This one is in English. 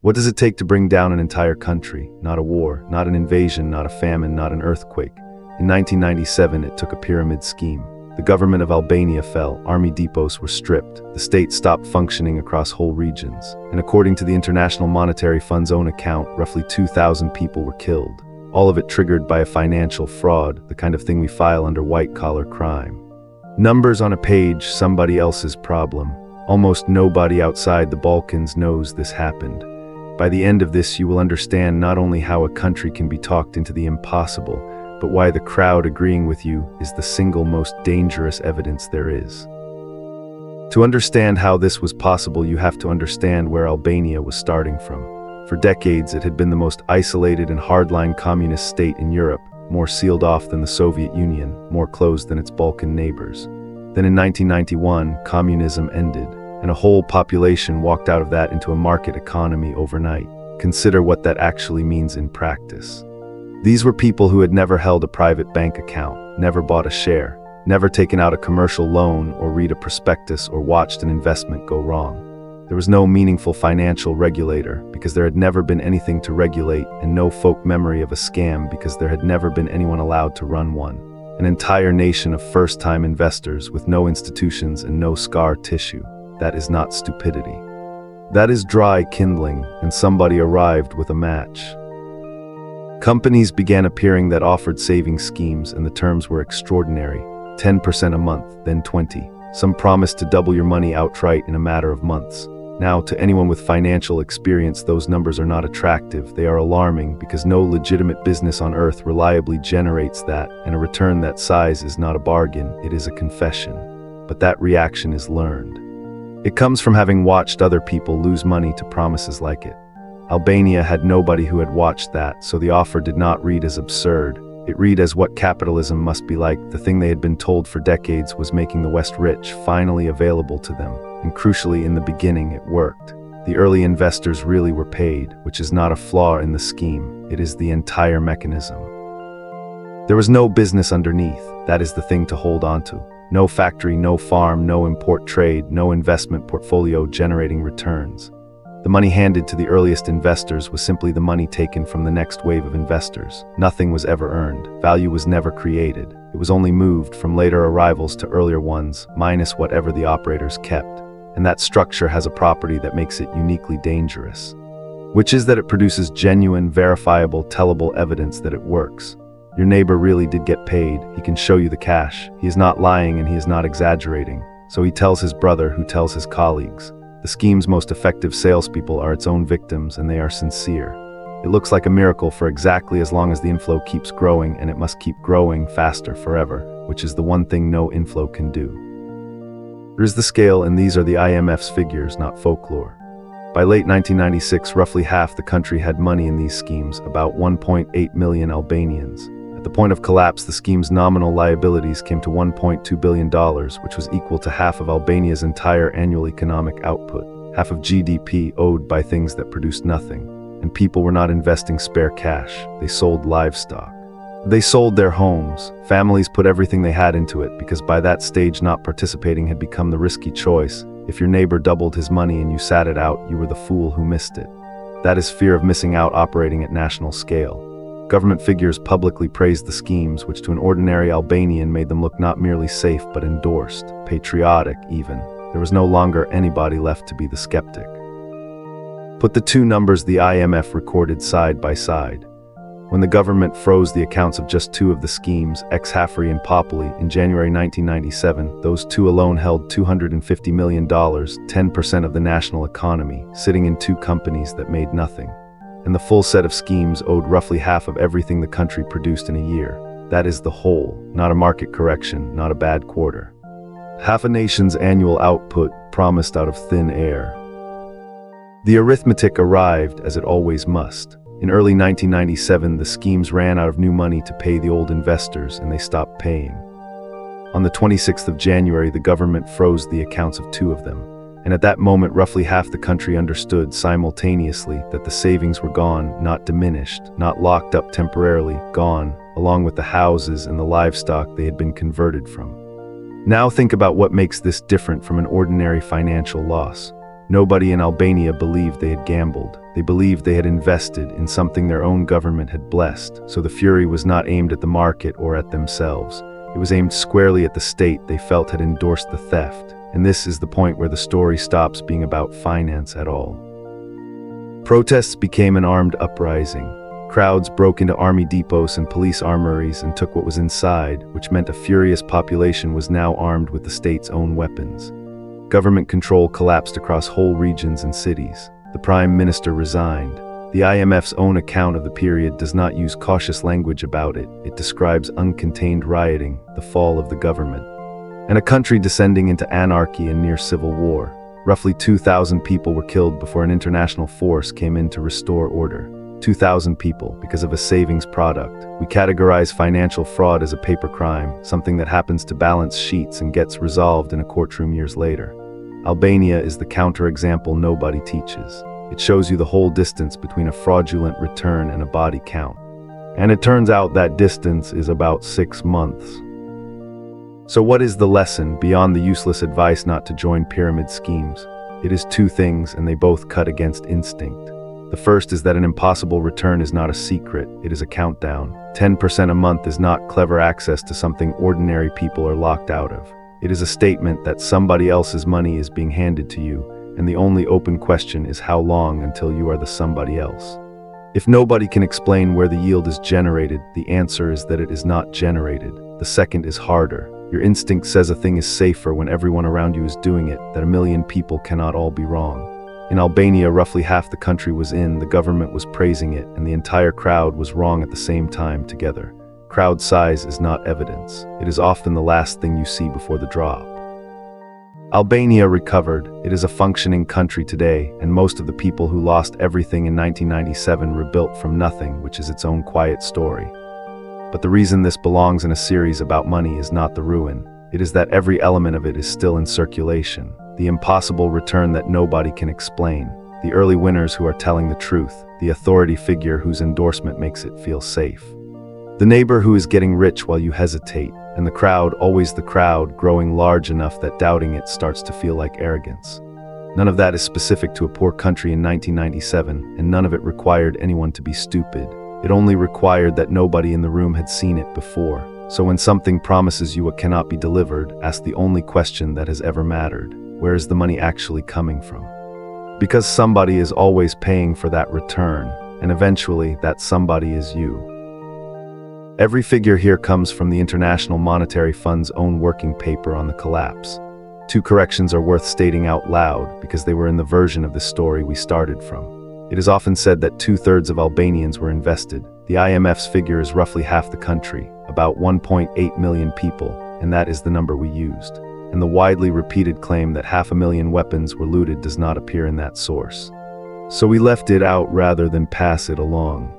What does it take to bring down an entire country? Not a war, not an invasion, not a famine, not an earthquake. In 1997, it took a pyramid scheme. The government of Albania fell, army depots were stripped, the state stopped functioning across whole regions, and according to the International Monetary Fund's own account, roughly 2,000 people were killed. All of it triggered by a financial fraud, the kind of thing we file under white-collar crime. Numbers on a page, somebody else's problem. Almost nobody outside the Balkans knows this happened. By the end of this, you will understand not only how a country can be talked into the impossible, but why the crowd agreeing with you is the single most dangerous evidence there is. To understand how this was possible, you have to understand where Albania was starting from. For decades, it had been the most isolated and hardline communist state in Europe, more sealed off than the Soviet Union, more closed than its Balkan neighbors. Then in 1991, communism ended, and a whole population walked out of that into a market economy overnight. Consider what that actually means in practice. These were people who had never held a private bank account, never bought a share, never taken out a commercial loan or read a prospectus or watched an investment go wrong. There was no meaningful financial regulator because there had never been anything to regulate, and no folk memory of a scam because there had never been anyone allowed to run one. An entire nation of first-time investors with no institutions and no scar tissue. That is not stupidity. That is dry kindling, and somebody arrived with a match. Companies began appearing that offered saving schemes, and the terms were extraordinary. 10% a month, then 20. Some promised to double your money outright in a matter of months. Now, to anyone with financial experience, those numbers are not attractive. They are alarming because no legitimate business on earth reliably generates that, and a return that size is not a bargain, it is a confession. But that reaction is learned. It comes from having watched other people lose money to promises like it. Albania had nobody who had watched that, so the offer did not read as absurd. It read as what capitalism must be like. The thing they had been told for decades was making the West rich, finally available to them. And crucially, in the beginning, it worked. The early investors really were paid, which is not a flaw in the scheme. It is the entire mechanism. There was no business underneath. That is the thing to hold on to. No factory, no farm, no import trade, no investment portfolio generating returns. The money handed to the earliest investors was simply the money taken from the next wave of investors. Nothing was ever earned. Value was never created. It was only moved from later arrivals to earlier ones, minus whatever the operators kept. And that structure has a property that makes it uniquely dangerous, which is that it produces genuine, verifiable, tellable evidence that it works. Your neighbor really did get paid. He can show you the cash. He is not lying and he is not exaggerating. So he tells his brother, who tells his colleagues. The scheme's most effective salespeople are its own victims, and they are sincere. It looks like a miracle for exactly as long as the inflow keeps growing, and it must keep growing faster forever, which is the one thing no inflow can do. There is the scale, and these are the IMF's figures, not folklore. By late 1996, roughly half the country had money in these schemes, about 1.8 million Albanians. At the point of collapse, the scheme's nominal liabilities came to $1.2 billion, which was equal to half of Albania's entire annual economic output, half of GDP owed by things that produced nothing. And people were not investing spare cash, they sold livestock. They sold their homes. Families put everything they had into it, because by that stage not participating had become the risky choice. If your neighbor doubled his money and you sat it out, you were the fool who missed it. That is fear of missing out operating at national scale. Government figures publicly praised the schemes, which to an ordinary Albanian made them look not merely safe but endorsed, patriotic even. There was no longer anybody left to be the skeptic. Put the two numbers the IMF recorded side by side. When the government froze the accounts of just two of the schemes, ex-Hafri and Populi, in January 1997, those two alone held $250 million, 10% of the national economy, sitting in two companies that made nothing. And the full set of schemes owed roughly half of everything the country produced in a year. That is the whole, not a market correction, not a bad quarter. Half a nation's annual output promised out of thin air. The arithmetic arrived, as it always must. In early 1997, the schemes ran out of new money to pay the old investors, and they stopped paying. On the 26th of January, the government froze the accounts of two of them. And at that moment, roughly half the country understood simultaneously that the savings were gone, not diminished, not locked up temporarily, gone, along with the houses and the livestock they had been converted from. Now think about what makes this different from an ordinary financial loss. Nobody in Albania believed they had gambled. They believed they had invested in something their own government had blessed, so the fury was not aimed at the market or at themselves. It was aimed squarely at the state they felt had endorsed the theft. And this is the point where the story stops being about finance at all. Protests became an armed uprising. Crowds broke into army depots and police armories and took what was inside, which meant a furious population was now armed with the state's own weapons. Government control collapsed across whole regions and cities. The prime minister resigned. The IMF's own account of the period does not use cautious language about it. It describes uncontained rioting, the fall of the government, and a country descending into anarchy and near civil war. Roughly 2,000 people were killed before an international force came in to restore order. 2,000 people because of a savings product. We categorize financial fraud as a paper crime, something that happens to balance sheets and gets resolved in a courtroom years later. Albania is the counterexample nobody teaches. It shows you the whole distance between a fraudulent return and a body count. And it turns out that distance is about 6 months. So what is the lesson beyond the useless advice not to join pyramid schemes? It is two things, and they both cut against instinct. The first is that an impossible return is not a secret, it is a countdown. 10% a month is not clever access to something ordinary people are locked out of. It is a statement that somebody else's money is being handed to you, and the only open question is how long until you are the somebody else. If nobody can explain where the yield is generated, the answer is that it is not generated. The second is harder. Your instinct says a thing is safer when everyone around you is doing it, that a million people cannot all be wrong. In Albania, roughly half the country was in, the government was praising it, and the entire crowd was wrong at the same time together. Crowd size is not evidence. It is often the last thing you see before the drop. Albania recovered. It is a functioning country today, and most of the people who lost everything in 1997 rebuilt from nothing, which is its own quiet story. But the reason this belongs in a series about money is not the ruin. It is that every element of it is still in circulation. The impossible return that nobody can explain. The early winners who are telling the truth. The authority figure whose endorsement makes it feel safe. The neighbor who is getting rich while you hesitate. And the crowd, always the crowd, growing large enough that doubting it starts to feel like arrogance. None of that is specific to a poor country in 1997, and none of it required anyone to be stupid. It only required that nobody in the room had seen it before. So when something promises you what cannot be delivered, ask the only question that has ever mattered. Where is the money actually coming from? Because somebody is always paying for that return, and eventually that somebody is you. Every figure here comes from the International Monetary Fund's own working paper on the collapse. Two corrections are worth stating out loud because they were in the version of the story we started from. It is often said that 2/3 of Albanians were invested. The IMF's figure is roughly half the country, about 1.8 million people, and that is the number we used. And the widely repeated claim that 500,000 weapons were looted does not appear in that source. So we left it out rather than pass it along.